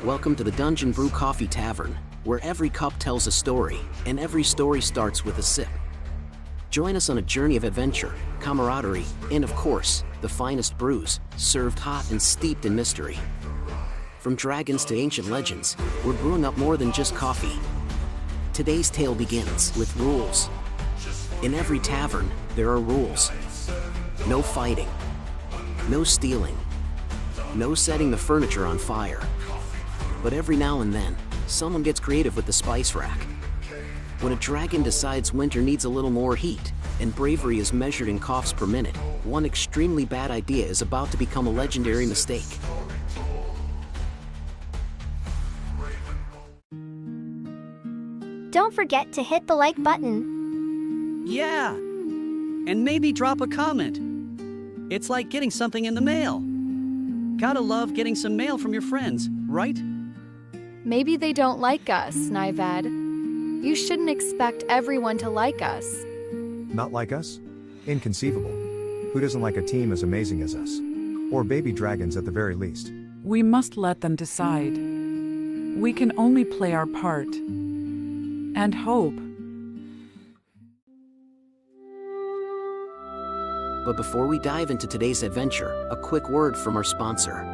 Welcome to the Brew Coffee Tavern, where every cup tells a story, and every story starts with a sip. Join us on a journey of adventure, camaraderie, and of course, the finest brews, served hot and steeped in mystery. From dragons to ancient legends, we're brewing up more than just coffee. Today's tale begins with rules. In every tavern, there are rules. No fighting. No stealing. No setting the furniture on fire. But every now and then, someone gets creative with the spice rack. When a dragon decides winter needs a little more heat, and bravery is measured in coughs per minute, one extremely bad idea is about to become a legendary mistake. Don't forget to hit the like button. Yeah, and maybe drop a comment. It's like getting something in the mail. Gotta love getting some mail from your friends, right? Maybe they don't like us, Nyved. You shouldn't expect everyone to like us. Not like us? Inconceivable. Who doesn't like a team as amazing as us? Or baby dragons at the very least. We must let them decide. We can only play our part. And hope. But before we dive into today's adventure, a quick word from our sponsor.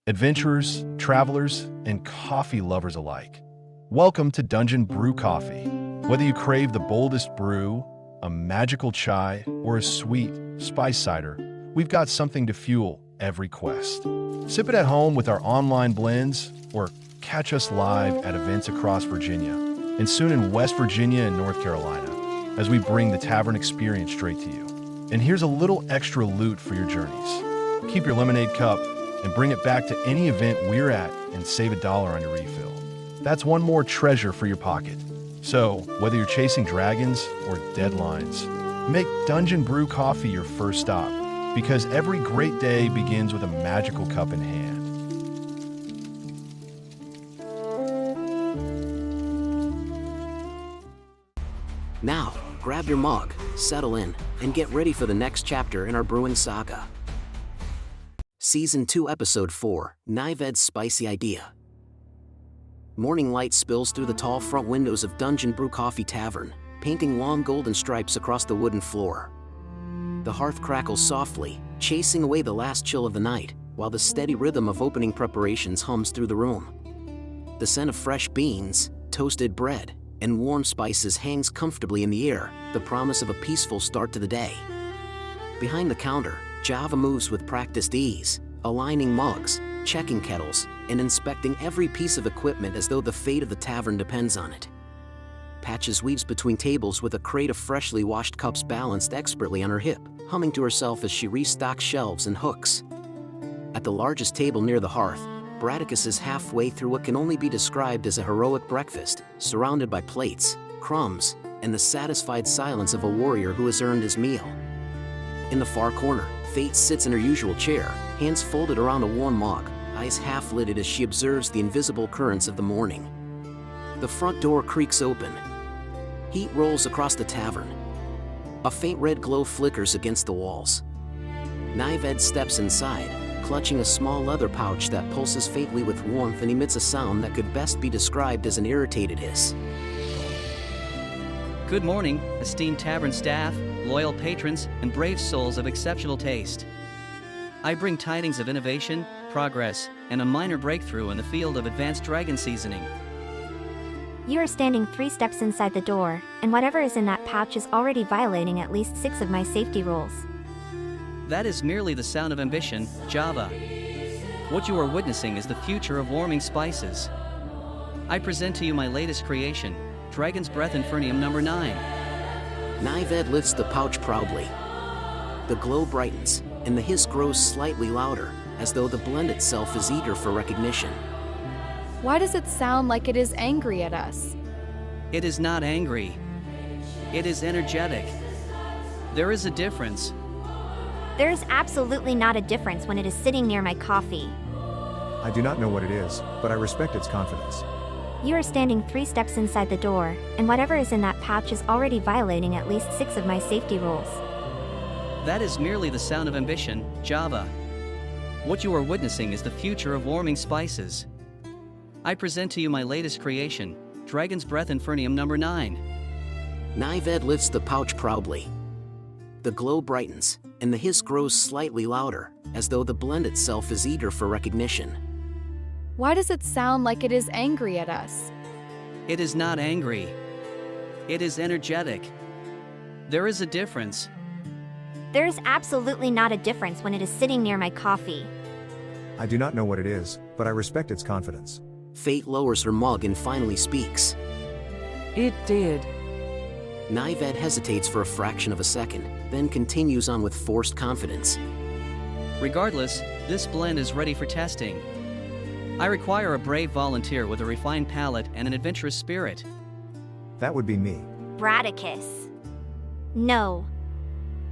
Adventurers, travelers, and coffee lovers alike. Welcome to Brew Coffee. Whether you crave the boldest brew, a magical chai, or a sweet, spice cider, we've got something to fuel every quest. Sip it at home with our online blends, or catch us live at events across Virginia, and soon in West Virginia and North Carolina, as we bring the tavern experience straight to you. And here's a little extra loot for your journeys. Keep your lemonade cup and bring it back to any event we're at and save $1 on your refill. That's one more treasure for your pocket. So, whether you're chasing dragons or deadlines, make Brew Coffee your first stop, because every great day begins with a magical cup in hand. Now, grab your mug, settle in, and get ready for the next chapter in our brewing saga. Season 2, Episode 4, Nyved's Spicy Idea. Morning light spills through the tall front windows of Brew Coffee Tavern, painting long golden stripes across the wooden floor. The hearth crackles softly, chasing away the last chill of the night, while the steady rhythm of opening preparations hums through the room. The scent of fresh beans, toasted bread, and warm spices hangs comfortably in the air, the promise of a peaceful start to the day. Behind the counter, Java moves with practiced ease, aligning mugs, checking kettles, and inspecting every piece of equipment as though the fate of the tavern depends on it. Patches weaves between tables with a crate of freshly washed cups balanced expertly on her hip, humming to herself as she restocks shelves and hooks. At the largest table near the hearth, Bradicus is halfway through what can only be described as a heroic breakfast, surrounded by plates, crumbs, and the satisfied silence of a warrior who has earned his meal. In the far corner, Fate sits in her usual chair, hands folded around a warm mug, eyes half-lidded as she observes the invisible currents of the morning. The front door creaks open. Heat rolls across the tavern. A faint red glow flickers against the walls. Nyved steps inside, clutching a small leather pouch that pulses faintly with warmth and emits a sound that could best be described as an irritated hiss. Good morning, esteemed tavern staff, loyal patrons, and brave souls of exceptional taste. I bring tidings of innovation, progress, and a minor breakthrough in the field of advanced dragon seasoning. You are standing 3 steps inside the door, and whatever is in that pouch is already violating at least 6 of my safety rules. That is merely the sound of ambition, Java. What you are witnessing is the future of warming spices. I present to you my latest creation, Dragon's Breath Infernium number 9. Nyved lifts the pouch proudly. The glow brightens, and the hiss grows slightly louder, as though the blend itself is eager for recognition. Why does it sound like it is angry at us? It is not angry. It is energetic. There is a difference. There is absolutely not a difference when it is sitting near my coffee. I do not know what it is, but I respect its confidence. You are standing 3 steps inside the door, and whatever is in that pouch is already violating at least 6 of my safety rules. That is merely the sound of ambition, Java. What you are witnessing is the future of warming spices. I present to you my latest creation, Dragon's Breath Infernium number 9. Nyved lifts the pouch proudly. The glow brightens, and the hiss grows slightly louder, as though the blend itself is eager for recognition. Why does it sound like it is angry at us? It is not angry. It is energetic. There is a difference. There is absolutely not a difference when it is sitting near my coffee. I do not know what it is, but I respect its confidence. Fate lowers her mug and finally speaks. It did. Nyved hesitates for a fraction of a second, then continues on with forced confidence. Regardless, this blend is ready for testing. I require a brave volunteer with a refined palate and an adventurous spirit. That would be me. Bradicus. No,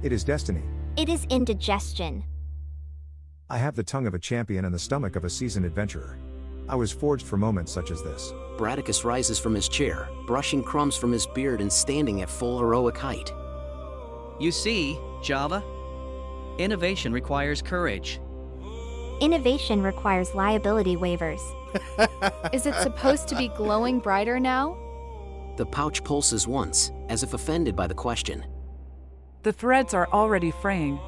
It is destiny. it is indigestion. I have the tongue of a champion and the stomach of a seasoned adventurer. I was forged for moments such as this. Bradicus rises from his chair, brushing crumbs from his beard and standing at full heroic height. You see, Java? Innovation requires courage. Innovation requires liability waivers. Is it supposed to be glowing brighter now? The pouch pulses once, as if offended by the question. The threads are already fraying.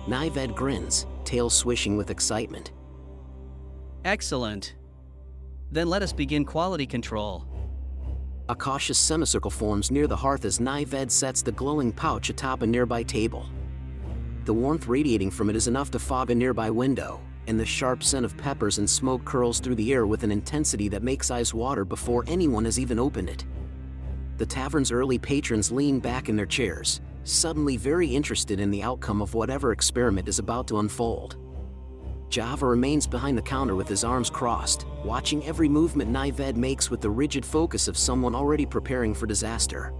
Nyved grins, tail swishing with excitement. Excellent. Then let us begin quality control. A cautious semicircle forms near the hearth as Nyved sets the glowing pouch atop a nearby table. The warmth radiating from it is enough to fog a nearby window, and the sharp scent of peppers and smoke curls through the air with an intensity that makes eyes water before anyone has even opened it. The tavern's early patrons lean back in their chairs, suddenly very interested in the outcome of whatever experiment is about to unfold. Java remains behind the counter with his arms crossed, watching every movement Nyved makes with the rigid focus of someone already preparing for disaster.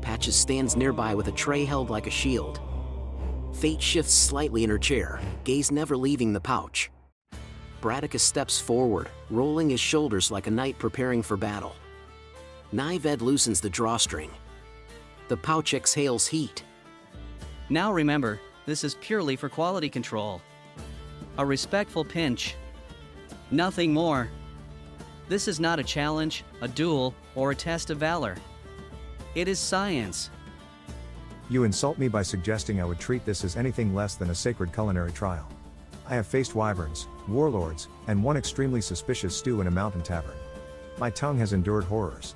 Patches stands nearby with a tray held like a shield. Fate shifts slightly in her chair, gaze never leaving the pouch. Bradicus steps forward, rolling his shoulders like a knight preparing for battle. Nyved loosens the drawstring. The pouch exhales heat. Now remember, this is purely for quality control. A respectful pinch. Nothing more. This is not a challenge, a duel, or a test of valor. It is science. You insult me by suggesting I would treat this as anything less than a sacred culinary trial. I have faced wyverns, warlords, and one extremely suspicious stew in a mountain tavern. My tongue has endured horrors.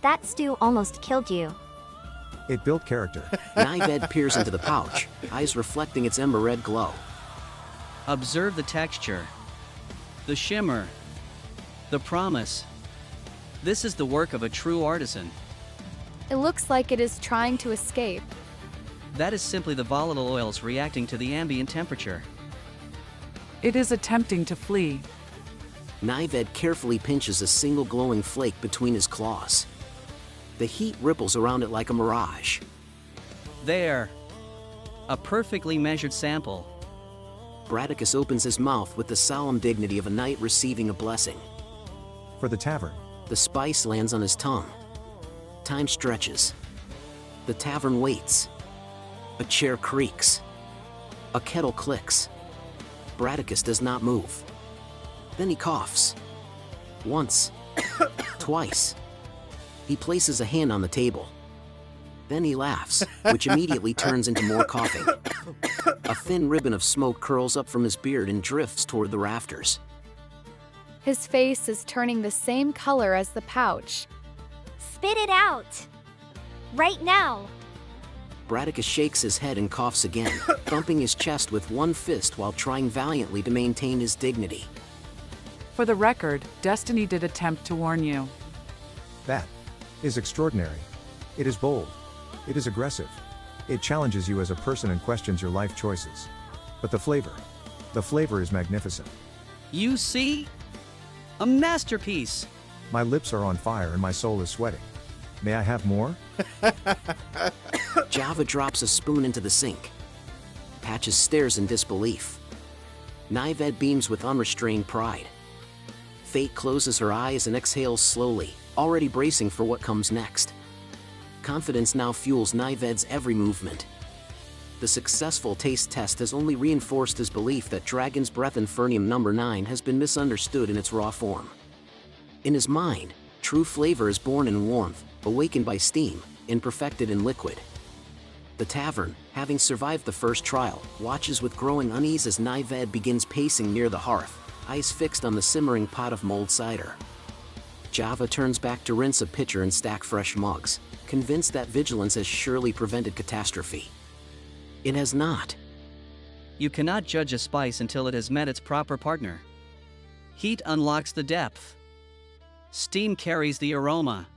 That stew almost killed you. It built character. Nyved peers into the pouch, eyes reflecting its ember red glow. Observe the texture, the shimmer, the promise. This is the work of a true artisan. It looks like it is trying to escape. That is simply the volatile oils reacting to the ambient temperature. It is attempting to flee. Nyved carefully pinches a single glowing flake between his claws. The heat ripples around it like a mirage. There. A perfectly measured sample. Bradicus opens his mouth with the solemn dignity of a knight receiving a blessing. For the tavern. The spice lands on his tongue. Time stretches. The tavern waits. A chair creaks. A kettle clicks. Bradicus does not move. Then he coughs. Once. Twice. He places a hand on the table. Then he laughs, which immediately turns into more coughing. A thin ribbon of smoke curls up from his beard and drifts toward the rafters. His face is turning the same color as the pouch. Spit it out! Right now! Bradicus shakes his head and coughs again, thumping his chest with one fist while trying valiantly to maintain his dignity. For the record, Destiny did attempt to warn you. That is extraordinary. It is bold. It is aggressive. It challenges you as a person and questions your life choices. But the flavor is magnificent. You see? A masterpiece. My lips are on fire and my soul is sweating. May I have more? Java drops a spoon into the sink. Patches stares in disbelief. Nyved beams with unrestrained pride. Fate closes her eyes and exhales slowly, already bracing for what comes next. Confidence now fuels Nyved's every movement. The successful taste test has only reinforced his belief that Dragon's Breath Infernium No. 9 has been misunderstood in its raw form. In his mind, true flavor is born in warmth, awakened by steam, and perfected in liquid. The tavern, having survived the first trial, watches with growing unease as Nyved begins pacing near the hearth, eyes fixed on the simmering pot of mulled cider. Java turns back to rinse a pitcher and stack fresh mugs, convinced that vigilance has surely prevented catastrophe. It has not. You cannot judge a spice until it has met its proper partner. Heat unlocks the depth. Steam carries the aroma.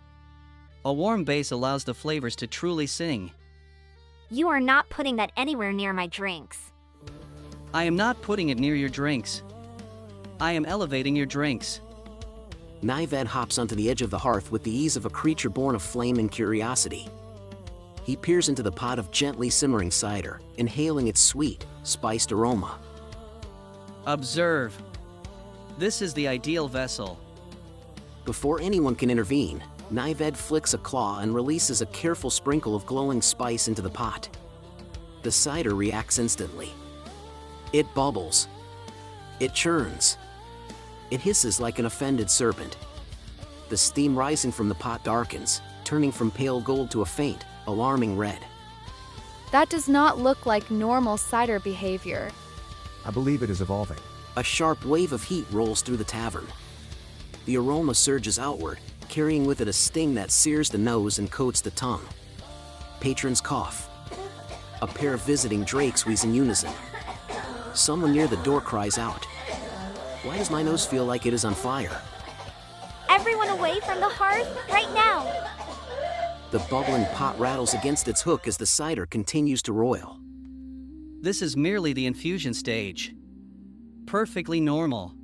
A warm base allows the flavors to truly sing. You are not putting that anywhere near my drinks. I am not putting it near your drinks. I am elevating your drinks. Nyved hops onto the edge of the hearth with the ease of a creature born of flame and curiosity. He peers into the pot of gently simmering cider, inhaling its sweet, spiced aroma. Observe. This is the ideal vessel. Before anyone can intervene, Nyved flicks a claw and releases a careful sprinkle of glowing spice into the pot. The cider reacts instantly. It bubbles. It churns. It hisses like an offended serpent. The steam rising from the pot darkens, turning from pale gold to a faint, alarming red. That does not look like normal cider behavior. I believe it is evolving. A sharp wave of heat rolls through the tavern. The aroma surges outward, carrying with it a sting that sears the nose and coats the tongue. Patrons cough. A pair of visiting drakes wheeze in unison. Someone near the door cries out, "Why does my nose feel like it is on fire?" Everyone away from the hearth, right now! The bubbling pot rattles against its hook as the cider continues to roil. This is merely the infusion stage. Perfectly normal.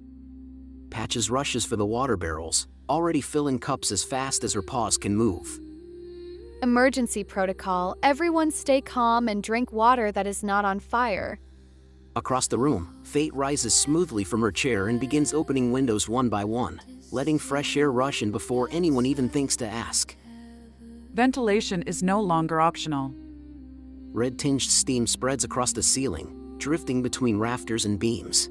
Patches rushes for the water barrels, already filling cups as fast as her paws can move. Emergency protocol. Everyone stay calm and drink water that is not on fire. Across the room, Fate rises smoothly from her chair and begins opening windows one by one, letting fresh air rush in before anyone even thinks to ask. Ventilation is no longer optional. Red-tinged steam spreads across the ceiling, drifting between rafters and beams.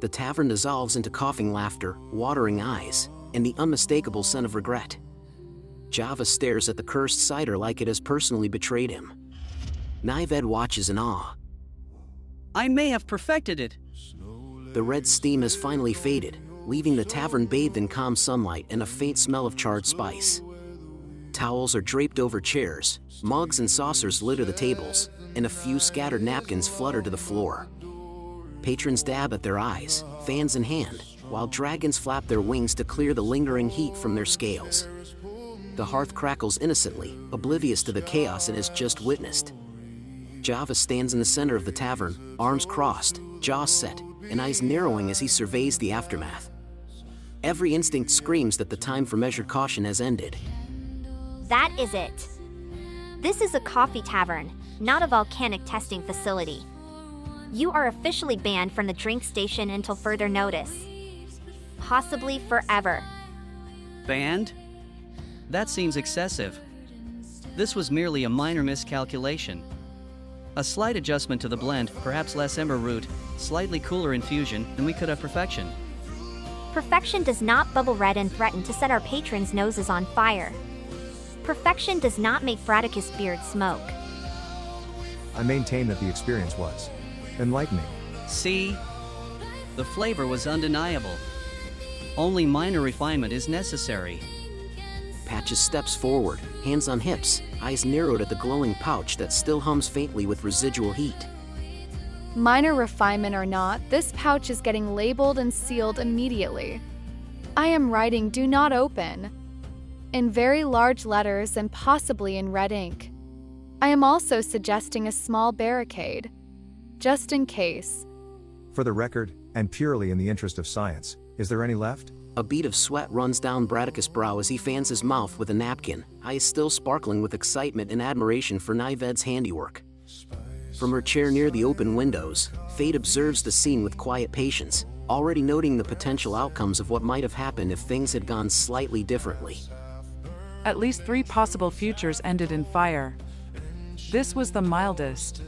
The tavern dissolves into coughing laughter, watering eyes, and the unmistakable scent of regret. Java stares at the cursed cider like it has personally betrayed him. Nyved watches in awe. I may have perfected it. The red steam has finally faded, leaving the tavern bathed in calm sunlight and a faint smell of charred spice. Towels are draped over chairs, mugs and saucers litter the tables, and a few scattered napkins flutter to the floor. Patrons dab at their eyes, fans in hand, while dragons flap their wings to clear the lingering heat from their scales. The hearth crackles innocently, oblivious to the chaos it has just witnessed. Java stands in the center of the tavern, arms crossed, jaws set, and eyes narrowing as he surveys the aftermath. Every instinct screams that the time for measured caution has ended. That is it. This is a coffee tavern, not a volcanic testing facility. You are officially banned from the drink station until further notice. Possibly forever. Banned? That seems excessive. This was merely a minor miscalculation. A slight adjustment to the blend, perhaps less ember root, slightly cooler infusion, and we could have perfection. Perfection does not bubble red and threaten to set our patrons' noses on fire. Perfection does not make Bradicus' beard smoke. I maintain that the experience was enlightening. See? The flavor was undeniable. Only minor refinement is necessary. Patches steps forward, hands on hips, eyes narrowed at the glowing pouch that still hums faintly with residual heat. Minor refinement or not, this pouch is getting labeled and sealed immediately. I am writing "Do not open" in very large letters and possibly in red ink. I am also suggesting a small barricade, just in case. For the record, and purely in the interest of science, is there any left? A bead of sweat runs down Bradicus' brow as he fans his mouth with a napkin, eyes still sparkling with excitement and admiration for Nyved's handiwork. From her chair near the open windows, Fate observes the scene with quiet patience, already noting the potential outcomes of what might have happened if things had gone slightly differently. At least 3 possible futures ended in fire. This was the mildest.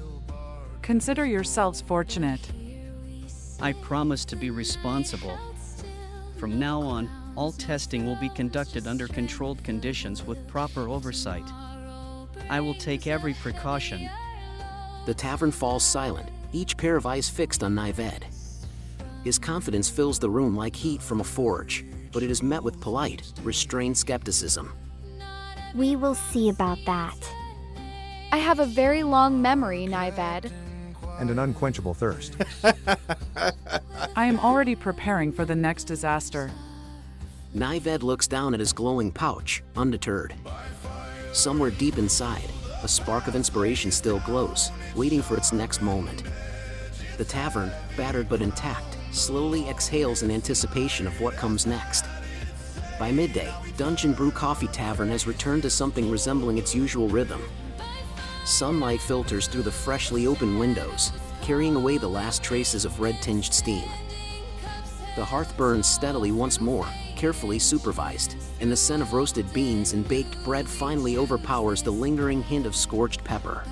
Consider yourselves fortunate. I promise to be responsible. From now on, all testing will be conducted under controlled conditions with proper oversight. I will take every precaution. The tavern falls silent, each pair of eyes fixed on Nyved. His confidence fills the room like heat from a forge, but it is met with polite, restrained skepticism. We will see about that. I have a very long memory, Nyved. And an unquenchable thirst. I am already preparing for the next disaster. Nyved looks down at his glowing pouch, undeterred. Somewhere deep inside, a spark of inspiration still glows, waiting for its next moment. The tavern, battered but intact, slowly exhales in anticipation of what comes next. By midday, Brew Coffee Tavern has returned to something resembling its usual rhythm. Sunlight filters through the freshly opened windows, carrying away the last traces of red-tinged steam. The hearth burns steadily once more, carefully supervised, and the scent of roasted beans and baked bread finally overpowers the lingering hint of scorched pepper.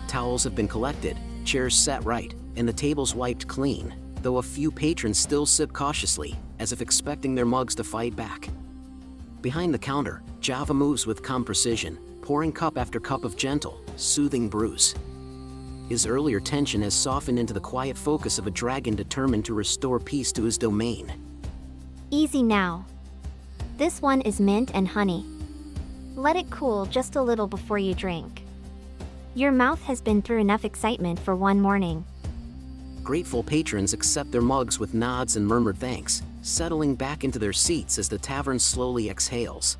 Towels have been collected, chairs set right, and the tables wiped clean, though a few patrons still sip cautiously, as if expecting their mugs to fight back. Behind the counter, Java moves with calm precision, pouring cup after cup of gentle, soothing brews. His earlier tension has softened into the quiet focus of a dragon determined to restore peace to his domain. Easy now. This one is mint and honey. Let it cool just a little before you drink. Your mouth has been through enough excitement for one morning. Grateful patrons accept their mugs with nods and murmured thanks, settling back into their seats as the tavern slowly exhales.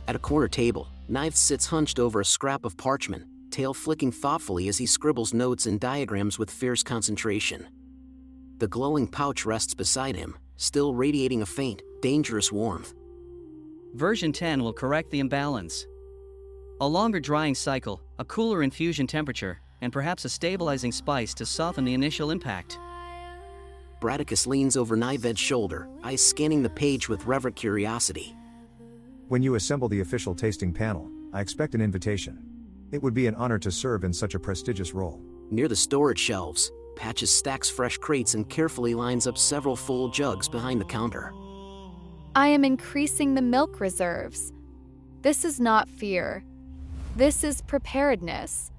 At a corner table, Nyved sits hunched over a scrap of parchment, tail flicking thoughtfully as he scribbles notes and diagrams with fierce concentration. The glowing pouch rests beside him, still radiating a faint, dangerous warmth. Version 10 will correct the imbalance. A longer drying cycle, a cooler infusion temperature, and perhaps a stabilizing spice to soften the initial impact. Bradicus leans over Nyved's shoulder, eyes scanning the page with reverent curiosity. When you assemble the official tasting panel, I expect an invitation. It would be an honor to serve in such a prestigious role. Near the storage shelves, Patches stacks fresh crates and carefully lines up several full jugs behind the counter. I am increasing the milk reserves. This is not fear. This is preparedness.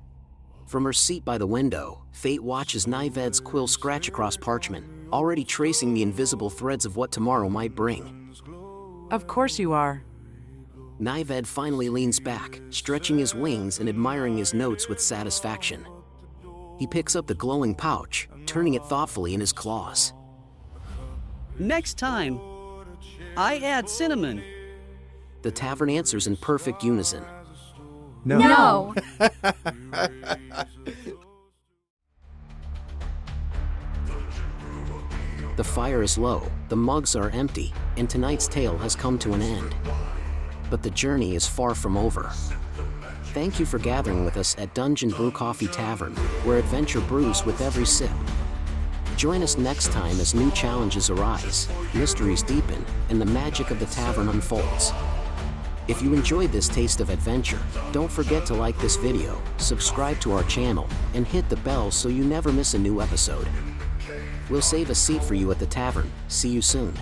From her seat by the window, Fate watches Nyved's quill scratch across parchment, already tracing the invisible threads of what tomorrow might bring. Of course you are. Nyved finally leans back, stretching his wings and admiring his notes with satisfaction. He picks up the glowing pouch, turning it thoughtfully in his claws. Next time, I add cinnamon. The tavern answers in perfect unison. No. The fire is low, the mugs are empty, and tonight's tale has come to an end. But the journey is far from over. Thank you for gathering with us at Brew Coffee Tavern, where adventure brews with every sip. Join us next time as new challenges arise, mysteries deepen, and the magic of the tavern unfolds. If you enjoyed this taste of adventure, don't forget to like this video, subscribe to our channel, and hit the bell so you never miss a new episode. We'll save a seat for you at the tavern. See you soon.